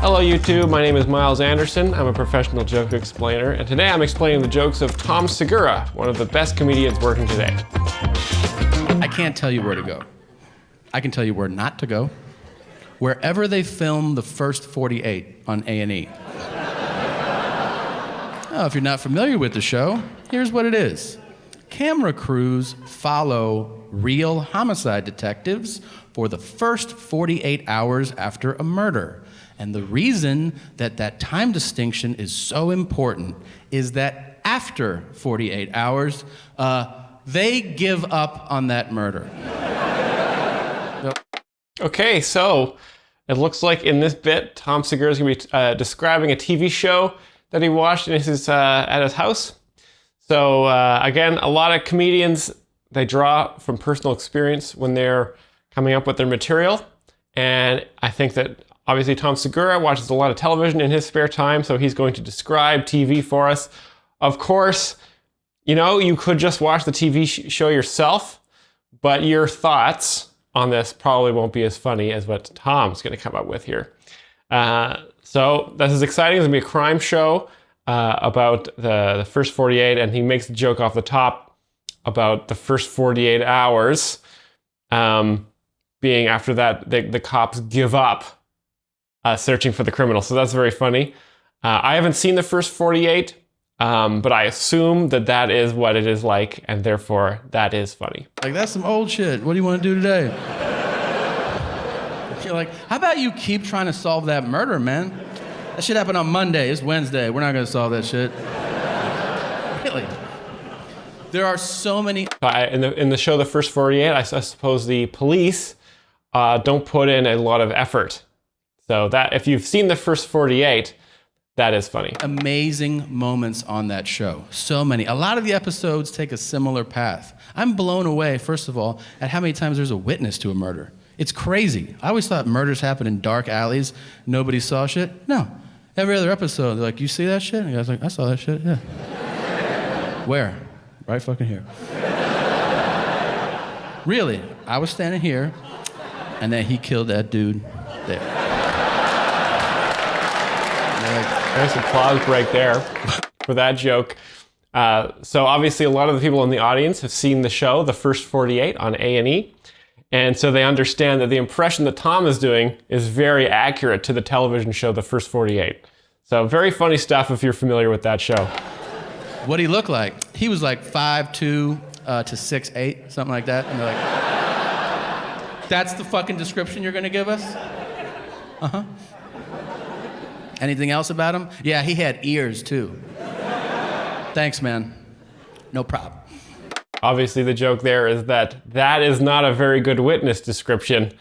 Hello YouTube, my name is Myles Anderson. I'm a professional joke explainer, and today I'm explaining the jokes of Tom Segura, one of the best comedians working today. I can't tell you where to go. I can tell you where not to go. Wherever they film the first 48 on A&E. Oh, if you're not familiar with the show, here's what it is. Camera crews follow real homicide detectives for the first 48 hours after a murder. And the reason that time distinction is so important is that after 48 hours, they give up on that murder. Okay, so it looks like in this bit, Tom Segura is going to be describing a TV show that he watched at his house. So again, a lot of comedians, they draw from personal experience when they're coming up with their material. And I think that obviously Tom Segura watches a lot of television in his spare time, so he's going to describe TV for us. Of course, you know, you could just watch the TV show yourself, but your thoughts on this probably won't be as funny as what Tom's going to come up with here. So this is exciting. It's going to be a crime show about the first 48, and he makes a joke off the top about the first 48 hours being after that the cops give up searching for the criminal. So that's very funny. I haven't seen the first 48, but I assume that is what it is like, and therefore that is funny. Like, that's some old shit. What do you want to do today? You're like, how about you keep trying to solve that murder, man? That shit happened on Monday. It's Wednesday. We're not going to solve that shit. Really? There are so many... In the show The First 48, I suppose the police don't put in a lot of effort. So that if you've seen The First 48, that is funny. Amazing moments on that show. So many. A lot of the episodes take a similar path. I'm blown away, first of all, at how many times there's a witness to a murder. It's crazy. I always thought murders happen in dark alleys. Nobody saw shit. No. Every other episode, they're like, you see that shit? And the guy's like, I saw that shit, yeah. Where? Right fucking here. Really, I was standing here, and then he killed that dude there. Nice applause break there for that joke. So obviously a lot of the people in the audience have seen the show, The First 48 on A&E. And so they understand that the impression that Tom is doing is very accurate to the television show, The First 48. So very funny stuff if you're familiar with that show. What'd he look like? He was like 5'2" to 6'8", something like that. And they're like, that's the fucking description you're gonna give us? Uh-huh. Anything else about him? Yeah, he had ears too. Thanks, man. No problem. Obviously the joke there is that is not a very good witness description.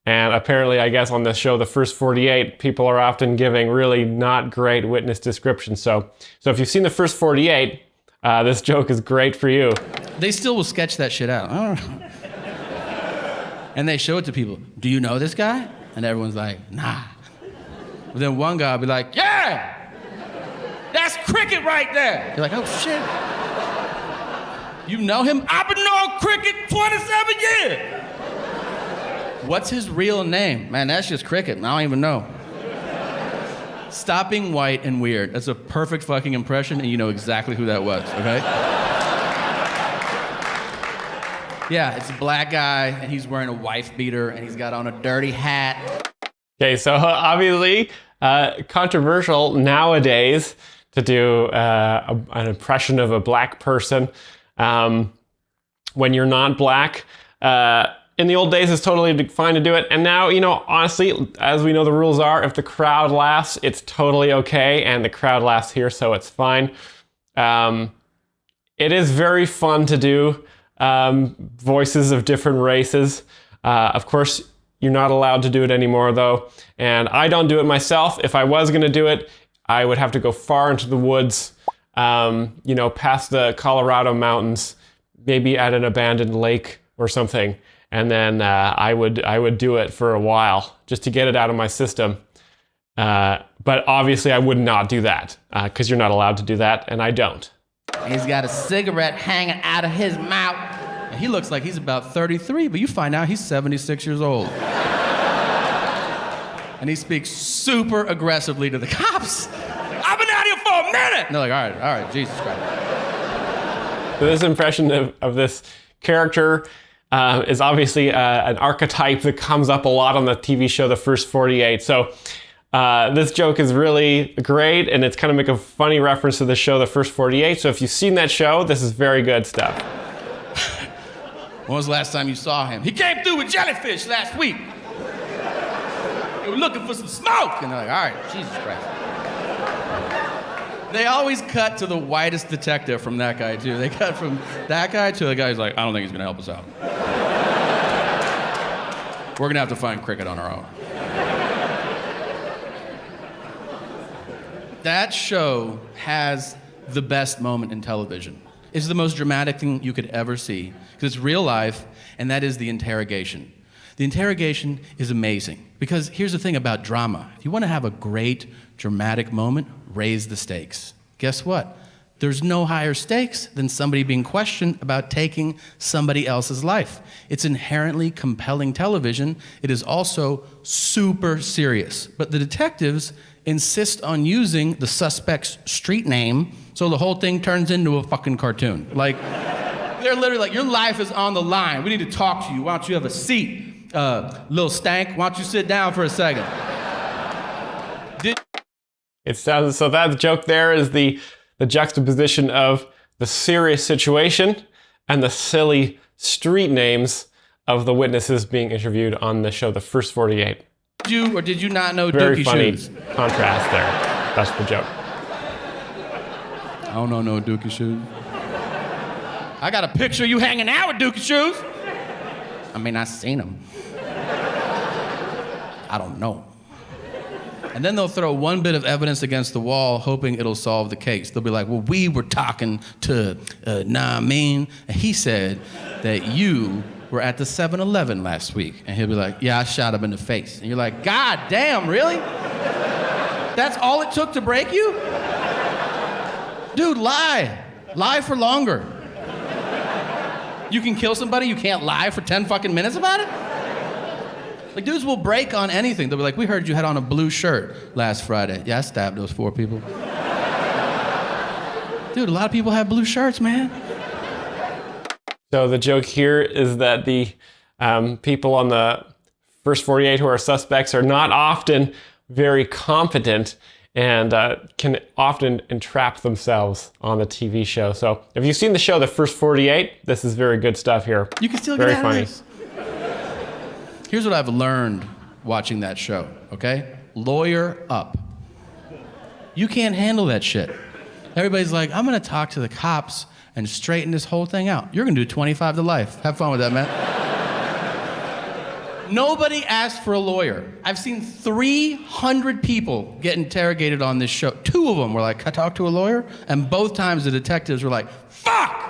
And apparently, I guess on this show, The First 48, people are often giving really not great witness descriptions. So if you've seen The First 48, this joke is great for you. They still will sketch that shit out. And they show it to people. Do you know this guy? And everyone's like, nah. But then one guy will be like, yeah! That's Cricket right there! You're like, oh shit. You know him? I've been knowing Cricket 27 years! What's his real name? Man, that's just Cricket. I don't even know. Stop being white and weird. That's a perfect fucking impression, and you know exactly who that was, okay? Yeah, it's a black guy, and he's wearing a wife beater, and he's got on a dirty hat. Okay, so obviously controversial nowadays to do an impression of a black person when you're not black. In the old days, it's totally fine to do it. And now, you know, honestly, as we know the rules are, if the crowd laughs, it's totally okay. And the crowd laughs here, so it's fine. It is very fun to do voices of different races. Of course, you're not allowed to do it anymore, though. And I don't do it myself. If I was going to do it, I would have to go far into the woods, you know, past the Colorado mountains, maybe at an abandoned lake or something. And then I would do it for a while just to get it out of my system. But obviously I would not do that because you're not allowed to do that, and I don't. He's got a cigarette hanging out of his mouth. And he looks like he's about 33, but you find out he's 76 years old. And he speaks super aggressively to the cops. I've been out here for a minute. And they're like, all right, Jesus Christ. So this impression of this character is obviously an archetype that comes up a lot on the TV show The First 48. So this joke is really great, and it's kind of make a funny reference to the show The First 48. So if you've seen that show, this is very good stuff. When was the last time you saw him? He came through with jellyfish last week. They were looking for some smoke. And they're like, all right, Jesus Christ. They always cut to the whitest detective from that guy, too. They cut from that guy to the guy who's like, I don't think he's going to help us out. We're going to have to find Cricket on our own. That show has the best moment in television. It's the most dramatic thing you could ever see, because it's real life, and that is the interrogation. The interrogation is amazing, because here's the thing about drama. If you want to have a great, dramatic moment, raise the stakes. Guess what? There's no higher stakes than somebody being questioned about taking somebody else's life. It's inherently compelling television. It is also super serious. But the detectives insist on using the suspect's street name, so the whole thing turns into a fucking cartoon. Like, they're literally like, your life is on the line. We need to talk to you. Why don't you have a seat? Little stank, why don't you sit down for a second? It sounds so that joke there is the juxtaposition of the serious situation and the silly street names of the witnesses being interviewed on the show The First 48. Did you or did you not know Very Dookie funny Shoes? contrast there. That's the joke. I don't know no Dookie Shoes. I got a picture of you hanging out with Dookie Shoes. I mean, I seen them. I don't know. And then they'll throw one bit of evidence against the wall, hoping it'll solve the case. They'll be like, well, we were talking to Namin, and he said that you were at the 7-Eleven last week. And he'll be like, yeah, I shot him in the face. And you're like, God damn, really? That's all it took to break you? Dude, lie. Lie for longer. You can kill somebody, you can't lie for 10 fucking minutes about it? Like, dudes will break on anything. They'll be like, we heard you had on a blue shirt last Friday. Yeah, I stabbed those 4 people. Dude, a lot of people have blue shirts, man. So the joke here is that the people on the First 48 who are suspects are not often very competent and can often entrap themselves on the TV show. So if you've seen the show The First 48, this is very good stuff here. You can still very get out funny. of this. Here's what I've learned watching that show, okay? Lawyer up. You can't handle that shit. Everybody's like, I'm gonna talk to the cops and straighten this whole thing out. You're gonna do 25 to life. Have fun with that, man. Nobody asked for a lawyer. I've seen 300 people get interrogated on this show. 2 of them were like, can I talk to a lawyer? And both times the detectives were like, fuck!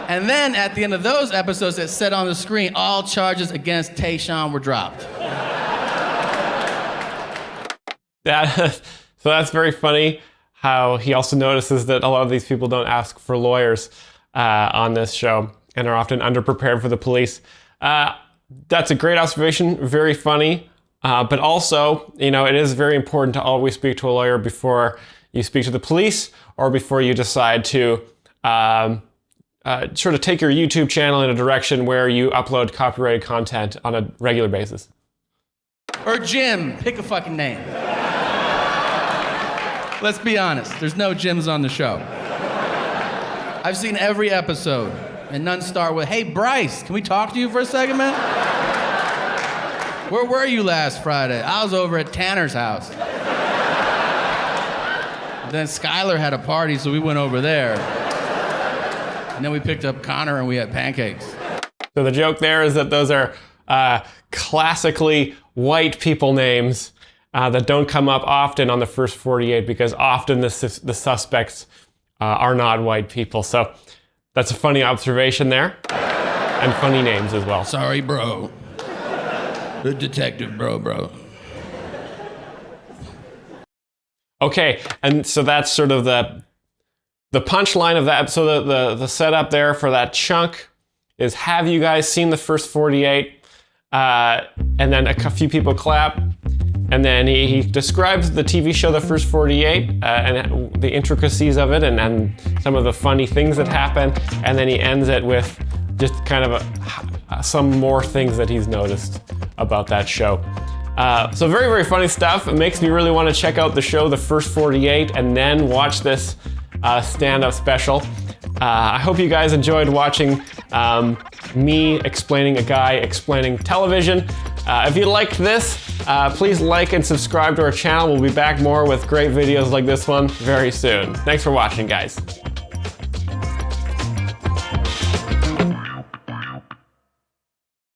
And then at the end of those episodes, it said on the screen, all charges against Tayshaun were dropped. So that's very funny how he also notices that a lot of these people don't ask for lawyers on this show and are often underprepared for the police. That's a great observation, very funny, but also, you know, it is very important to always speak to a lawyer before you speak to the police or before you decide to sort of take your YouTube channel in a direction where you upload copyrighted content on a regular basis. Or Jim, pick a fucking name. Let's be honest, there's no Jims on the show. I've seen every episode, and none start with, hey, Bryce, can we talk to you for a second, man? Where were you last Friday? I was over at Tanner's house. Then Skylar had a party, so we went over there. And then we picked up Connor and we had pancakes. So the joke there is that those are classically white people names that don't come up often on the First 48 because often the suspects are not white people. So that's a funny observation there. And funny names as well. Sorry, bro. The detective, bro. Okay, and so that's sort of the punchline of that. So the setup there for that chunk is, have you guys seen the First 48? and then a few people clap. And then he describes the TV show, The First 48, and the intricacies of it, and some of the funny things that happen. And then he ends it with just kind of some more things that he's noticed about that show. So very, very funny stuff. It makes me really want to check out the show, The First 48, and then watch this stand-up special. I hope you guys enjoyed watching me explaining a guy explaining television. If you liked this, please like and subscribe to our channel. We'll be back more with great videos like this one very soon. Thanks for watching, guys.